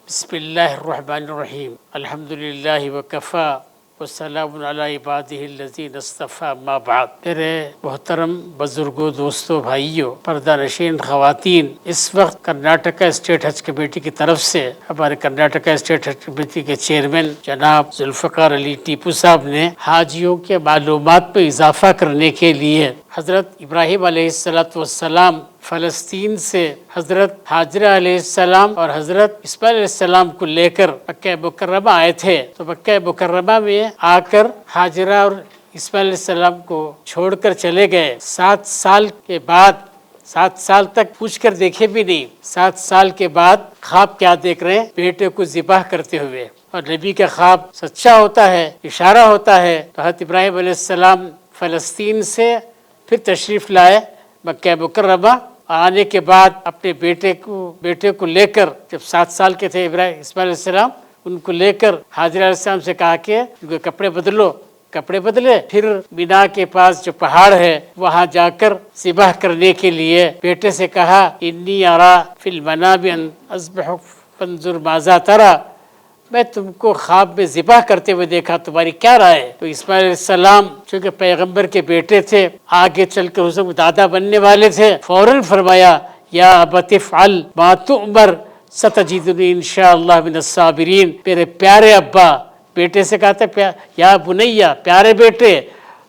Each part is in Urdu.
بسم اللہ الرحمن الرحیم الحمد للہ وکفا والسلام علی عبادہ الذین اصطفیٰ اما بعد۔ میرے محترم بزرگوں، دوستوں، بھائیوں، پردہ نشین خواتین، اس وقت کرناٹکا اسٹیٹ حج کمیٹی کی طرف سے ہمارے کرناٹکا اسٹیٹ حج کمیٹی کے چیئرمین جناب ذوالفقار علی ٹیپو صاحب نے حاجیوں کے معلومات میں اضافہ کرنے کے لیے حضرت ابراہیم علیہ السلام فلسطین سے حضرت حاجرہ علیہ السلام اور حضرت اسماعیل علیہ السلام کو لے کر مکہ مکرمہ آئے تھے، تو مکہ مکرمہ میں آ کر حاجرہ اور اسماعیل علیہ السلام کو چھوڑ کر چلے گئے۔ 7 سال کے بعد، 7 سال تک پوچھ کر دیکھے بھی نہیں، 7 سال کے بعد خواب کیا دیکھ رہے ہیں؟ بیٹے کو ذبح کرتے ہوئے۔ اور نبی کا خواب سچا ہوتا ہے، اشارہ ہوتا ہے۔ تو حضرت ابراہیم علیہ السلام فلسطین سے پھر تشریف لائے مکہ مکرمہ، آنے کے بعد اپنے بیٹے کو لے کر، جب 7 سال کے تھے ابراہیم اسماعیل علیہ السلام، ان کو لے کر حاجرہ علیہ السلام سے کہا کہ کپڑے بدلو، کپڑے بدلے، پھر مینا کے پاس جو پہاڑ ہے وہاں جا کر ذبح کرنے کے لیے بیٹے سے کہا انی ارا فی المنام ان اذبحک فانظر ماذا تری، میں تم کو خواب میں ذبح کرتے ہوئے دیکھا، تمہاری کیا رائے ہے؟ تو اسماعیل علیہ السلام چونکہ پیغمبر کے بیٹے تھے، آگے چل کر اس وقت دادا بننے والے تھے، فوراً فرمایا یا ابت افعل ما تؤمر ستجدنی انشاءاللہ من الصابرین۔ میرے پیارے ابا، بیٹے سے کہا تھا یا بنیا، پیارے بیٹے،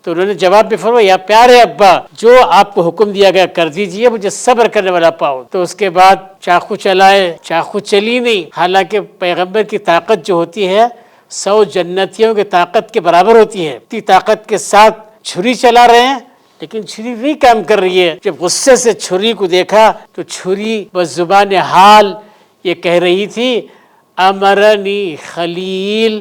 تو انہوں نے جواب میں فرمایا یا پیارے ابا، جو آپ کو حکم دیا گیا کر دیجئے، مجھے صبر کرنے والا پاؤ۔ تو اس کے بعد چاقو چلائے، چاقو چلی نہیں، حالانکہ پیغمبر کی طاقت جو ہوتی ہے 100 جنتیوں کی طاقت کے برابر ہوتی ہے، اتنی طاقت کے ساتھ چھری چلا رہے ہیں لیکن چھری نہیں کام کر رہی ہے۔ جب غصے سے چھری کو دیکھا تو چھری بس زبان حال یہ کہہ رہی تھی امرنی خلیل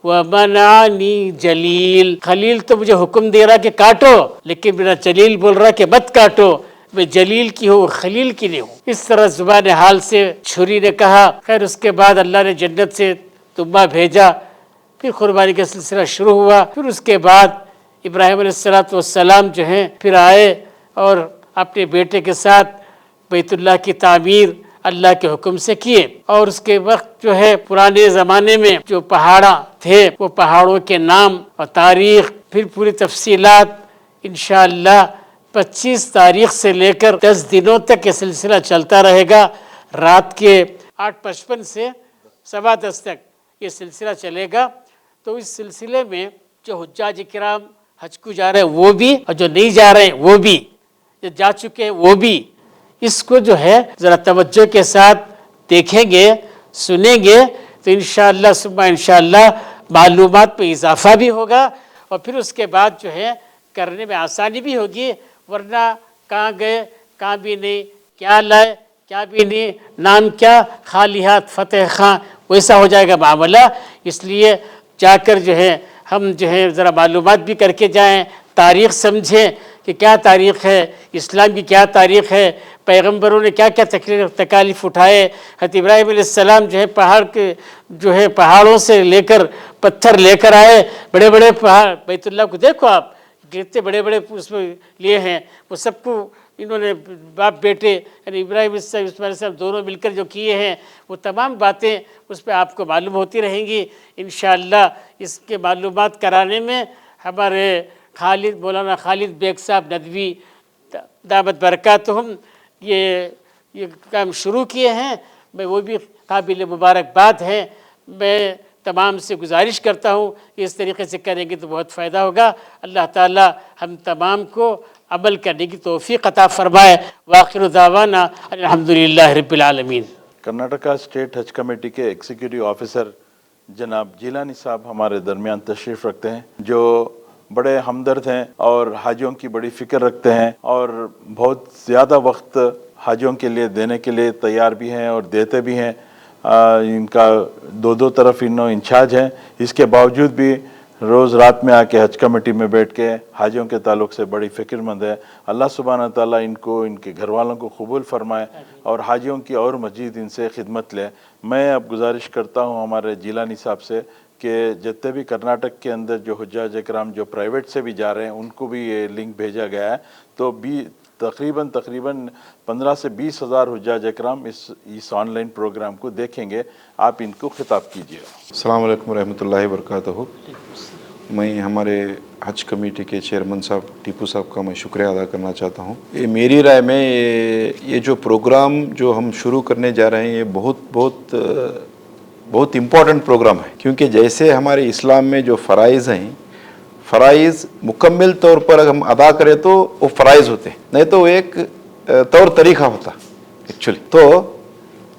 ومنعنی جلیل، خلیل تو مجھے حکم دے رہا کہ کاٹو، لیکن میرا جلیل بول رہا کہ مت کاٹو، میں جلیل کی ہوں خلیل کی نہیں ہوں۔ اس طرح زبان حال سے چھری نے کہا۔ خیر اس کے بعد اللہ نے جنت سے تنبا بھیجا، پھر قربانی کا سلسلہ شروع ہوا۔ پھر اس کے بعد ابراہیم علیہ السلام جو ہیں پھر آئے اور اپنے بیٹے کے ساتھ بیت اللہ کی تعمیر اللہ کے حکم سے کیے۔ اور اس کے وقت جو ہے پرانے زمانے میں جو پہاڑاں تھے وہ پہاڑوں کے نام اور تاریخ، پھر پوری تفصیلات انشاءاللہ 25 تاریخ سے لے کر 10 دنوں تک یہ سلسلہ چلتا رہے گا۔ رات کے 8:55 سے 10:15 تک یہ سلسلہ چلے گا۔ تو اس سلسلے میں جو حجاج کرام حج کو جا رہے ہیں وہ بھی، اور جو نہیں جا رہے ہیں وہ بھی، جو جا چکے ہیں وہ بھی، اس کو جو ہے ذرا توجہ کے ساتھ دیکھیں گے، سنیں گے تو انشاءاللہ ثم انشاءاللہ معلومات میں اضافہ بھی ہوگا، اور پھر اس کے بعد جو ہے کرنے میں آسانی بھی ہوگی۔ ورنہ کہاں گئے، کہاں بھی نہیں، کیا لائے، کیا بھی نہیں، نام کیا، خالی ہاتھ فتح خاں، ویسا ہو جائے گا معاملہ۔ اس لیے جا کر جو ہے ہم جو ہے ذرا معلومات بھی کر کے جائیں، تاریخ سمجھیں کہ کیا تاریخ ہے، اسلام کی کیا تاریخ ہے، پیغمبروں نے کیا کیا تکالیف اٹھائے۔ حضرت ابراہیم علیہ السلام جو ہے پہاڑوں سے لے کر پتھر لے کر آئے، بڑے بڑے پہاڑ، بیت اللہ کو دیکھو آپ کتنے بڑے بڑے اس میں لیے ہیں، وہ سب کو انہوں نے باپ بیٹے یعنی ابراہیم اسماعیل السلام دونوں مل کر جو کیے ہیں، وہ تمام باتیں اس پہ آپ کو معلوم ہوتی رہیں گی انشاءاللہ۔ اس کے معلومات کرانے میں ہمارے مولانا خالد بیگ صاحب ندوی دامت برکاتہم یہ کام شروع کیے ہیں، میں وہ بھی قابل مبارکباد ہیں۔ میں تمام سے گزارش کرتا ہوں کہ اس طریقے سے کریں گے تو بہت فائدہ ہوگا۔ اللہ تعالی ہم تمام کو عمل کرنے کی توفیق عطا فرمائے۔ وآخر دعوانا الحمدللہ رب العالمین۔ کرناٹکا اسٹیٹ حج کمیٹی کے ایگزیکٹو آفیسر جناب جیلانی صاحب ہمارے درمیان تشریف رکھتے ہیں، جو بڑے ہمدرد ہیں اور حاجیوں کی بڑی فکر رکھتے ہیں، اور بہت زیادہ وقت حاجیوں کے لیے دینے کے لیے تیار بھی ہیں اور دیتے بھی ہیں۔ ان کا دو طرف انہوں انچارج ہیں، اس کے باوجود بھی روز رات میں آ کے حج کمیٹی میں بیٹھ کے حاجیوں کے تعلق سے بڑی فکر مند ہے۔ اللہ سبحانہ تعالیٰ ان کو، ان کے گھر والوں کو قبول فرمائے اور حاجیوں کی اور مزید ان سے خدمت لے۔ میں اب گزارش کرتا ہوں ہمارے جیلانی صاحب سے کہ جتنے بھی کرناٹک کے اندر جو حجاج اکرام جو پرائیویٹ سے بھی جا رہے ہیں ان کو بھی یہ لنک بھیجا گیا ہے، تو تقریباً 15 سے 20 ہزار حجاج اکرام اس آن لائن پروگرام کو دیکھیں گے. آپ ان کو خطاب کیجیے. السلام علیکم ورحمۃ اللہ وبرکاتہ. میں ہمارے حج کمیٹی کے چیئرمین صاحب ٹیپو صاحب کا میں شکریہ ادا کرنا چاہتا ہوں. یہ میری رائے میں یہ جو پروگرام جو ہم شروع کرنے جا رہے ہیں یہ بہت امپورٹنٹ پروگرام ہے، کیونکہ جیسے ہمارے اسلام میں جو فرائض ہیں، فرائض مکمل طور پر اگر ہم ادا کریں تو وہ فرائض ہوتے ہیں، نہیں تو ایک طور طریقہ ہوتا ایکچولی. تو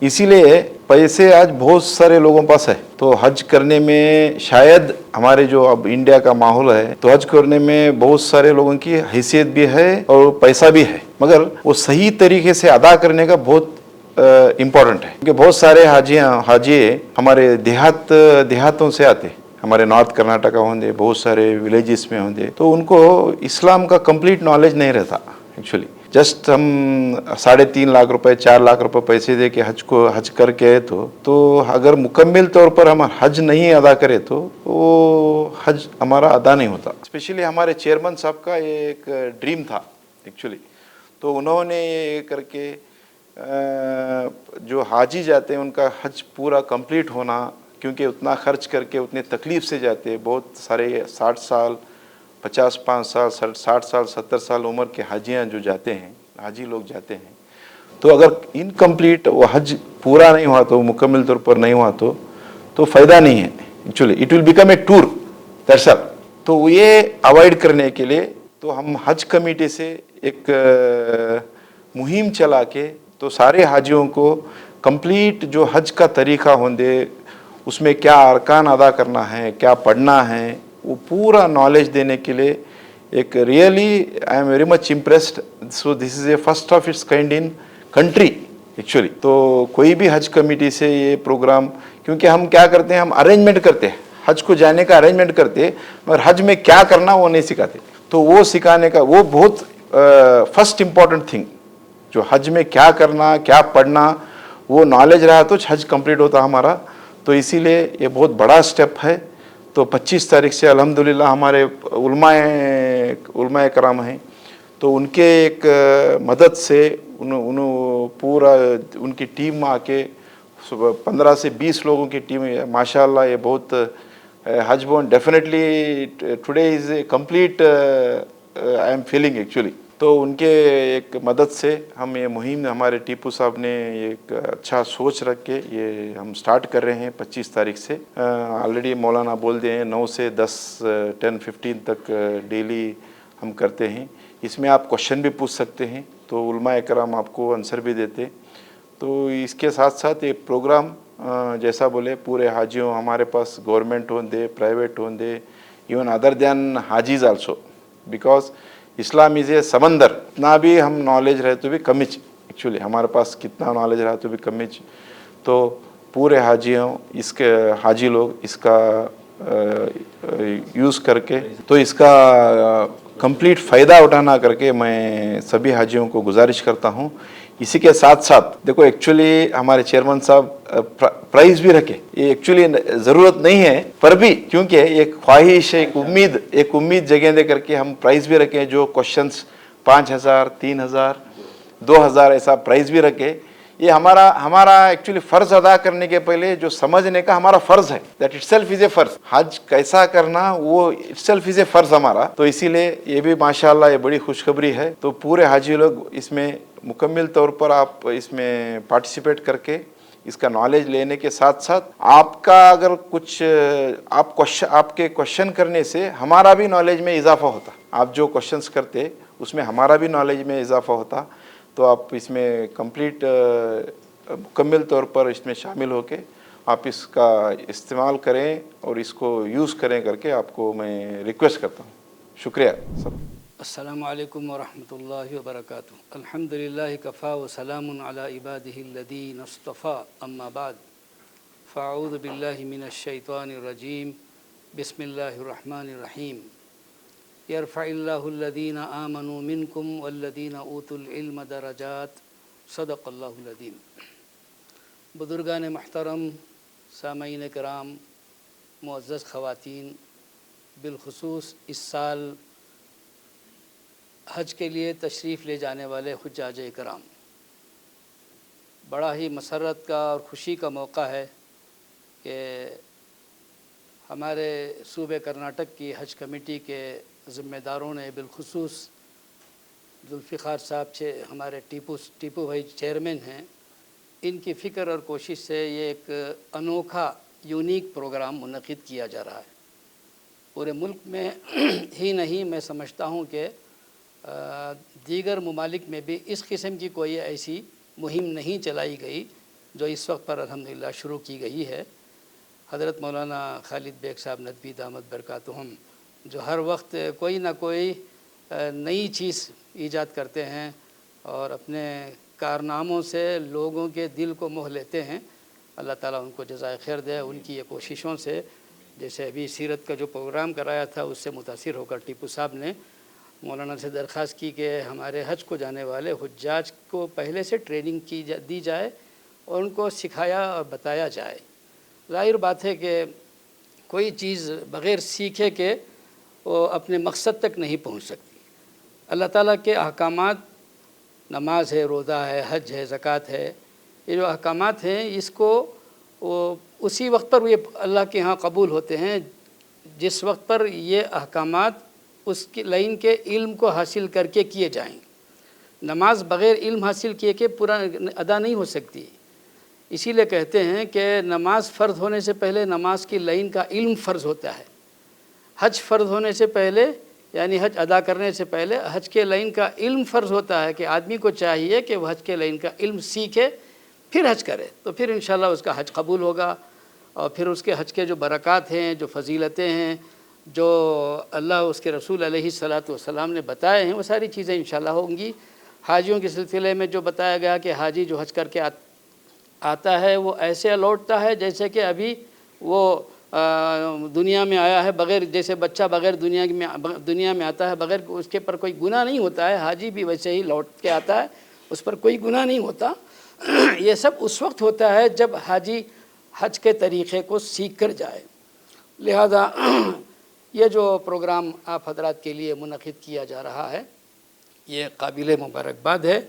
اسی لیے پیسے آج بہت سارے لوگوں پاس ہے، تو حج کرنے میں شاید ہمارے جو اب انڈیا کا ماحول ہے تو حج کرنے میں بہت سارے لوگوں کی حیثیت بھی ہے اور پیسہ بھی ہے، مگر وہ صحیح طریقے سے ادا کرنے کا بہت امپورٹنٹ ہے. کیونکہ بہت سارے حاجی ہمارے دیہاتوں سے آتے، ہمارے نارتھ کرناٹکا ہوندے، بہت سارے ولیجز میں ہوندے، تو ان کو اسلام کا کمپلیٹ نالج نہیں رہتا ایکچولی. جسٹ ہم 3.5 لاکھ روپے 4 لاکھ روپے پیسے دے کے حج کر کے تو اگر مکمل طور پر ہم حج نہیں ادا کرے تو وہ حج ہمارا ادا نہیں ہوتا. اسپیشلی ہمارے چیئرمین صاحب کا یہ ایک ڈریم تھا ایکچولی. تو انہوں نے یہ کر کے جو حاجی جاتے ہیں ان کا حج پورا کمپلیٹ ہونا، کیونکہ اتنا خرچ کر کے اتنے تکلیف سے جاتے، بہت سارے 60 سال 55 سال 60 سال 70 سال عمر کے حاجیاں جو جاتے ہیں، حاجی لوگ جاتے ہیں، تو اگر انکمپلیٹ وہ حج پورا نہیں ہوا تو مکمل طور پر نہیں ہوا تو فائدہ نہیں ہے actually. It will become a tour درصل. تو یہ اوائڈ کرنے کے لیے تو ہم حج کمیٹی سے ایک مہم چلا کے تو سارے حاجیوں کو کمپلیٹ جو حج کا طریقہ ہوندے، اس میں کیا ارکان ادا کرنا ہے، کیا پڑھنا ہے، وہ پورا نالج دینے کے لیے ایک really I am very much impressed. So this is a first of its kind in country actually. تو کوئی بھی حج کمیٹی سے یہ پروگرام، کیونکہ ہم کیا کرتے ہیں، ہم ارینجمنٹ کرتے ہیں، حج کو جانے کا ارینجمنٹ کرتے ہیں، مگر حج میں کیا کرنا وہ نہیں سکھاتے. تو وہ سکھانے کا وہ بہت فرسٹ امپورٹنٹ تھنگ، جو حج میں کیا کرنا کیا پڑھنا وہ نالج رہا تو حج کمپلیٹ ہوتا ہمارا. تو اسی لیے یہ بہت بڑا اسٹیپ ہے. تو 25 تاریخ سے الحمدللہ ہمارے علماء کرام ہیں، تو ان کے ایک مدد سے انہوں پورا ان کی ٹیم آ کے 15 سے 20 لوگوں کی ٹیم ماشاءاللہ یہ بہت حج بون definitely today is a complete I am feeling actually. تو ان کے ایک مدد سے ہم یہ مہم ہمارے ٹیپو صاحب نے ایک اچھا سوچ رکھ کے یہ ہم سٹارٹ کر رہے ہیں 25 تاریخ سے. آلریڈی مولانا بول دے ہیں 9 سے 10 10 15 تک ڈیلی ہم کرتے ہیں. اس میں آپ کوشچن بھی پوچھ سکتے ہیں تو علماء کرام آپ کو آنسر بھی دیتے. تو اس کے ساتھ ساتھ یہ پروگرام جیسا بولے پورے حاجیوں ہمارے پاس گورنمنٹ ہوندے، پرائیویٹ ہوندے، ایون ادر دین حاجیز also, because Islam is a سمندر. اتنا بھی ہم نالج رہے تو بھی کمچ ایکچولی، ہمارے پاس کتنا نالج رہا تو بھی کمچ. تو پورے حاجی لوگ اس کا یوز کر کے تو اس کا کمپلیٹ فائدہ اٹھانا کر کے میں سبھی حاجیوں کو گزارش کرتا ہوں. اسی کے ساتھ ساتھ دیکھو ایکچولی ہمارے چیئرمین صاحب پرائز بھی رکھے، یہ ایکچولی ضرورت نہیں ہے پر بھی کیونکہ ایک خواہش ایک امید جگہ دے کر کے ہم پرائز بھی رکھے. جو کوشچنس 5000 3000 2000 ایسا پرائز بھی رکھے. یہ ہمارا ایکچولی فرض ادا کرنے کے پہلے جو سمجھنے کا ہمارا فرض ہے، دیٹ اٹ سیلف از اے فرض. حج کیسا کرنا وہ اٹ سیلف از اے فرض ہمارا. تو اسی لیے یہ بھی ماشاءاللہ یہ بڑی خوشخبری ہے. تو پورے حاجی لوگ اس میں مکمل طور پر آپ اس میں پارٹیسپیٹ کر کے اس کا نالج لینے کے ساتھ ساتھ آپ کا اگر کچھ آپ کے کوشچن کرنے سے ہمارا بھی نالج میں اضافہ ہوتا. آپ جو کوشچنس کرتے اس میں ہمارا بھی نالج میں اضافہ ہوتا. تو آپ اس میں کمپلیٹ مکمل طور پر اس میں شامل ہو کے آپ اس کا استعمال کریں اور اس کو یوز کریں کر کے آپ کو میں ریکویسٹ کرتا ہوں. شکریہ سب. السلام علیکم ورحمۃ اللہ وبرکاتہ. الحمد للہ کفا وسلام علی عبادہ الذین اصطفیٰ. اما بعد فاعوذ باللہ من الشیطان الرجیم. بسم اللہ الرحمن الرحیم. یرفع اللہ الذین آمنوا منکم والذین اوتوا العلم درجات. صدق اللہ العظیم. بزرگان محترم، سامعین کرام، معزز خواتین، بالخصوص اس سال حج کے لیے تشریف لے جانے والے حجاج کرام، بڑا ہی مسرت کا اور خوشی کا موقع ہے کہ ہمارے صوبے کرناٹک کی حج کمیٹی کے ذمہ داروں نے، بالخصوص ذوالفقار صاحب ہمارے ٹیپو بھائی چیئرمین ہیں، ان کی فکر اور کوشش سے یہ ایک انوکھا یونیک پروگرام منعقد کیا جا رہا ہے۔ پورے ملک میں ہی نہیں، میں سمجھتا ہوں کہ دیگر ممالک میں بھی اس قسم کی کوئی ایسی مہم نہیں چلائی گئی جو اس وقت پر الحمدللہ شروع کی گئی ہے۔ حضرت مولانا خالد بیگ صاحب ندوی دامت برکاتہم جو ہر وقت کوئی نہ کوئی نئی چیز ایجاد کرتے ہیں اور اپنے کارناموں سے لوگوں کے دل کو موہ لیتے ہیں، اللہ تعالیٰ ان کو جزائے خیر دے۔ ان کی یہ کوششوں سے، جیسے ابھی سیرت کا جو پروگرام کرایا تھا، اس سے متاثر ہو کر ٹیپو صاحب نے مولانا سے درخواست کی کہ ہمارے حج کو جانے والے حجاج کو پہلے سے ٹریننگ دی جائے اور ان کو سکھایا اور بتایا جائے۔ ظاہر بات ہے کہ کوئی چیز بغیر سیکھے کے وہ اپنے مقصد تک نہیں پہنچ سکتی۔ اللہ تعالیٰ کے احکامات، نماز ہے، روزہ ہے، حج ہے، زکوٰۃ ہے، یہ جو احکامات ہیں اس کو وہ اسی وقت پر یہ اللہ کے ہاں قبول ہوتے ہیں جس وقت پر یہ احکامات اس کی لائن کے علم کو حاصل کر کے کیے جائیں۔ نماز بغیر علم حاصل کیے کے پورا ادا نہیں ہو سکتی۔ اسی لیے کہتے ہیں کہ نماز فرض ہونے سے پہلے نماز کی لائن کا علم فرض ہوتا ہے۔ حج فرض ہونے سے پہلے، یعنی حج ادا کرنے سے پہلے حج کے لائن کا علم فرض ہوتا ہے کہ آدمی کو چاہیے کہ وہ حج کے لائن کا علم سیکھے پھر حج کرے، تو پھر انشاءاللہ اس کا حج قبول ہوگا، اور پھر اس کے حج کے جو برکات ہیں، جو فضیلتیں ہیں، جو اللہ اس کے رسول علیہ الصلاۃ والسلام نے بتائے ہیں، وہ ساری چیزیں انشاءاللہ ہوں گی۔ حاجیوں کے سلسلے میں جو بتایا گیا کہ حاجی جو حج کر کے آتا ہے وہ ایسے لوٹتا ہے جیسے کہ ابھی وہ دنیا میں آیا ہے بغیر، جیسے بچہ بغیر دنیا میں آتا ہے بغیر اس کے پر کوئی گناہ نہیں ہوتا ہے، حاجی بھی ویسے ہی لوٹ کے آتا ہے، اس پر کوئی گناہ نہیں ہوتا۔ یہ سب اس وقت ہوتا ہے جب حاجی حج کے طریقے کو سیکھ کر جائے۔ لہذا یہ جو پروگرام آپ حضرات کے لیے منعقد کیا جا رہا ہے یہ قابل مبارکباد ہے۔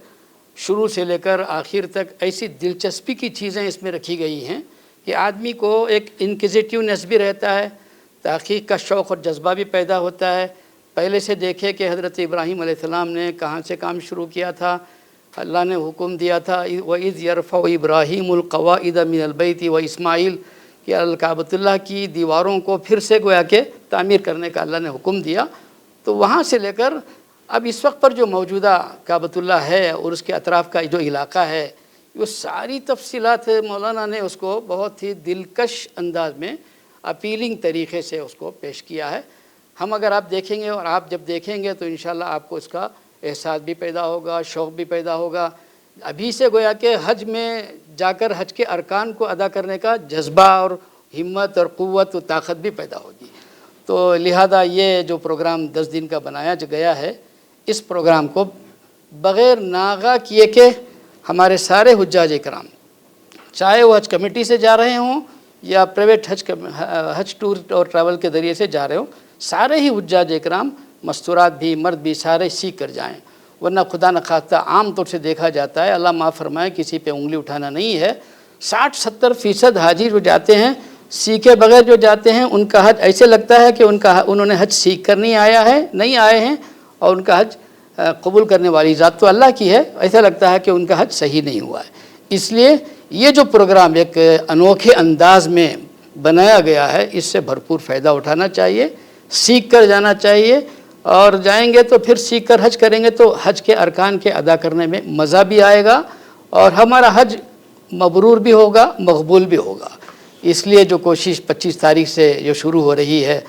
شروع سے لے کر آخر تک ایسی دلچسپی کی چیزیں اس میں رکھی گئی ہیں کہ آدمی کو ایک انکوزیٹیونیس بھی رہتا ہے، تحقیق کا شوق اور جذبہ بھی پیدا ہوتا ہے۔ پہلے سے دیکھے کہ حضرت ابراہیم علیہ السلام نے کہاں سے کام شروع کیا تھا۔ اللہ نے حکم دیا تھا وَإِذْ يَرْفَعُ إِبْرَاهِيمُ الْقَوَاعِدَ مِنَ الْبَيْتِ وَإِسْمَاعِيلُ کہ الکعبۃ اللہ کی دیواروں کو پھر سے گویا کہ تعمیر کرنے کا اللہ نے حکم دیا۔ تو وہاں سے لے کر اب اس وقت پر جو موجودہ کعبۃ اللہ ہے اور اس کے اطراف کا جو علاقہ ہے، وہ ساری تفصیلات مولانا نے اس کو بہت ہی دلکش انداز میں اپیلنگ طریقے سے اس کو پیش کیا ہے۔ ہم اگر آپ دیکھیں گے اور آپ جب دیکھیں گے تو انشاءاللہ آپ کو اس کا احساس بھی پیدا ہوگا، شوق بھی پیدا ہوگا۔ ابھی سے گویا کہ حج میں جا کر حج کے ارکان کو ادا کرنے کا جذبہ اور ہمت اور قوت و طاقت بھی پیدا ہوگی۔ تو لہذا یہ جو پروگرام 10 دن کا بنایا گیا ہے، اس پروگرام کو بغیر ناغہ کیے کہ ہمارے سارے حجاج کرام، چاہے وہ حج کمیٹی سے جا رہے ہوں یا پرائیویٹ حج ٹور اور ٹریول کے ذریعے سے جا رہے ہوں، سارے ہی حجاج کرام، مستورات بھی، مرد بھی، سارے سیکھ کر جائیں۔ ورنہ خدا نخواستہ عام طور سے دیکھا جاتا ہے، اللہ معاف فرمائے، کسی پہ انگلی اٹھانا نہیں ہے، 60-70% حاجی جو جاتے ہیں سیکھے بغیر جو جاتے ہیں، ان کا حج ایسے لگتا ہے کہ انہوں نے حج سیکھ کر نہیں آئے ہیں، اور ان کا حج قبول کرنے والی ذات تو اللہ کی ہے، ایسا لگتا ہے کہ ان کا حج صحیح نہیں ہوا ہے۔ اس لیے یہ جو پروگرام ایک انوکھے انداز میں بنایا گیا ہے، اس سے بھرپور فائدہ اٹھانا چاہیے، سیکھ کر جانا چاہیے، اور جائیں گے تو پھر سیکھ کر حج کریں گے تو حج کے ارکان کے ادا کرنے میں مزہ بھی آئے گا اور ہمارا حج مبرور بھی ہوگا، مقبول بھی ہوگا۔ اس لیے جو کوشش 25 تاریخ سے جو شروع ہو رہی ہے،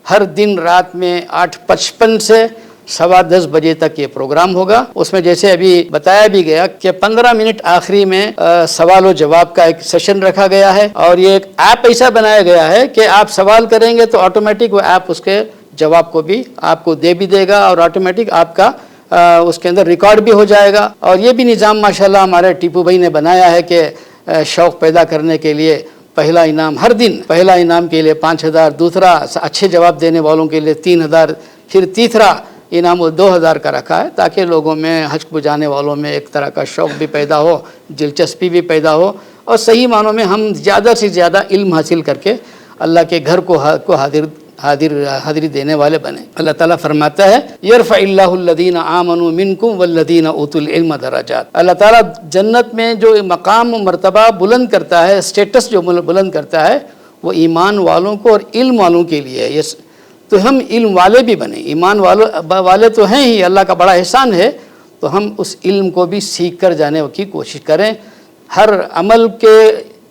ہر دن رات میں 8:55 سے 10:15 بجے تک یہ پروگرام ہوگا۔ اس میں جیسے ابھی بتایا بھی گیا کہ 15 منٹ آخری میں سوال و جواب کا ایک سیشن رکھا گیا ہے، اور یہ ایک ایپ ایسا بنایا گیا ہے کہ آپ سوال کریں گے تو آٹومیٹک وہ ایپ اس کے جواب کو بھی آپ کو دے بھی دے گا، اور آٹومیٹک آپ کا اس کے اندر ریکارڈ بھی ہو جائے گا۔ اور یہ بھی نظام ماشاءاللہ ہمارے ٹیپو بھائی نے بنایا ہے کہ شوق پیدا کرنے کے لیے پہلا انعام ہر دن، پہلا انعام کے لیے 5000، دوسرا اچھے جواب دینے والوں کے لیے 3000، پھر تیسرا انعام 2000 کا رکھا ہے تاکہ لوگوں میں حج کو جانے والوں میں ایک طرح کا شوق بھی پیدا ہو، دلچسپی بھی پیدا ہو، اور صحیح معنوں میں ہم زیادہ سے زیادہ علم حاصل کر کے اللہ کے گھر کو حاضری دینے والے بنے۔ اللہ تعالیٰ فرماتا ہے یرفع اللہ الذین آمنوا منکم والذین اوتوا العلم درجات۔ اللہ تعالیٰ جنت میں جو مقام و مرتبہ بلند کرتا ہے، اسٹیٹس جو بلند کرتا ہے، وہ ایمان والوں کو اور علم والوں کے لیے ہے۔ تو ہم علم والے بھی بنیں، ایمان والے تو ہیں ہی، اللہ کا بڑا احسان ہے، تو ہم اس علم کو بھی سیکھ کر جانے کی کوشش کریں۔ ہر عمل کے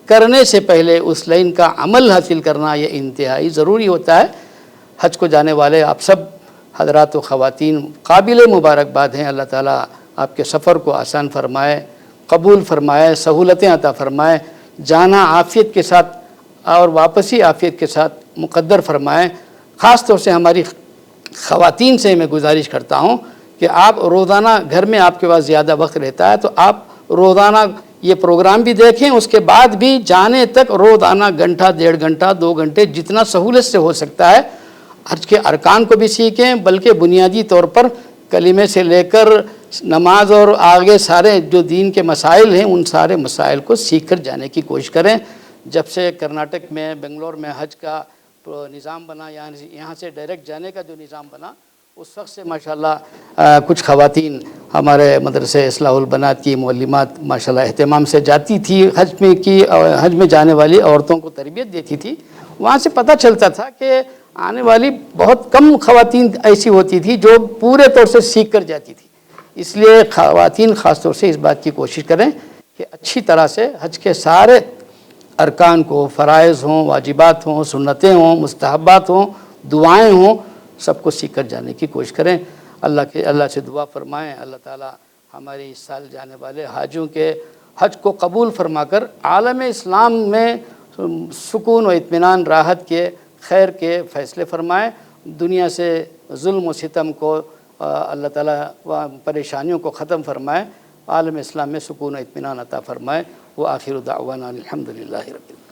کرنے سے پہلے اس لائن کا عمل حاصل کرنا یہ انتہائی ضروری ہوتا ہے۔ حج کو جانے والے آپ سب حضرات و خواتین قابل مبارکباد ہیں۔ اللہ تعالیٰ آپ کے سفر کو آسان فرمائے، قبول فرمائے، سہولتیں عطا فرمائے، جانا عافیت کے ساتھ اور واپسی عافیت کے ساتھ مقدر فرمائے۔ خاص طور سے ہماری خواتین سے میں گزارش کرتا ہوں کہ آپ روزانہ گھر میں آپ کے پاس زیادہ وقت رہتا ہے تو آپ روزانہ یہ پروگرام بھی دیکھیں، اس کے بعد بھی جانے تک روزانہ گھنٹہ، 1.5 گھنٹہ، 2 گھنٹے جتنا سہولت سے ہو سکتا ہے حج کے ارکان کو بھی سیکھیں، بلکہ بنیادی طور پر کلمے سے لے کر نماز اور آگے سارے جو دین کے مسائل ہیں ان سارے مسائل کو سیکھ کر جانے کی کوشش کریں۔ جب سے کرناٹک میں بنگلور میں حج کا نظام بنا، یہاں سے ڈائریکٹ جانے کا جو نظام بنا، اس وقت سے ماشاءاللہ کچھ خواتین ہمارے مدرسے اصلاح البنات کی معلمات ماشاءاللہ اہتمام سے جاتی تھی، حج میں جانے والی عورتوں کو تربیت دیتی تھی۔ وہاں سے پتہ چلتا تھا کہ آنے والی بہت کم خواتین ایسی ہوتی تھی جو پورے طور سے سیکھ کر جاتی تھی۔ اس لیے خواتین خاص طور سے اس بات کی کوشش کریں کہ اچھی طرح سے حج کے سارے ارکان کو، فرائض ہوں، واجبات ہوں، سنتیں ہوں، مستحبات ہوں، دعائیں ہوں، سب کو سیکھ کر جانے کی کوشش کریں۔ اللہ سے دعا فرمائیں اللہ تعالیٰ ہمارے اس سال جانے والے حاجیوں کے حج کو قبول فرما کر عالم اسلام میں سکون و اطمینان، راحت کے، خیر کے فیصلے فرمائیں۔ دنیا سے ظلم و ستم کو اللہ تعالیٰ پریشانیوں کو ختم فرمائے، عالم اسلام میں سکون و اطمینان عطا فرمائے۔ وآخر دعوانا الحمدللہ رب العالمین۔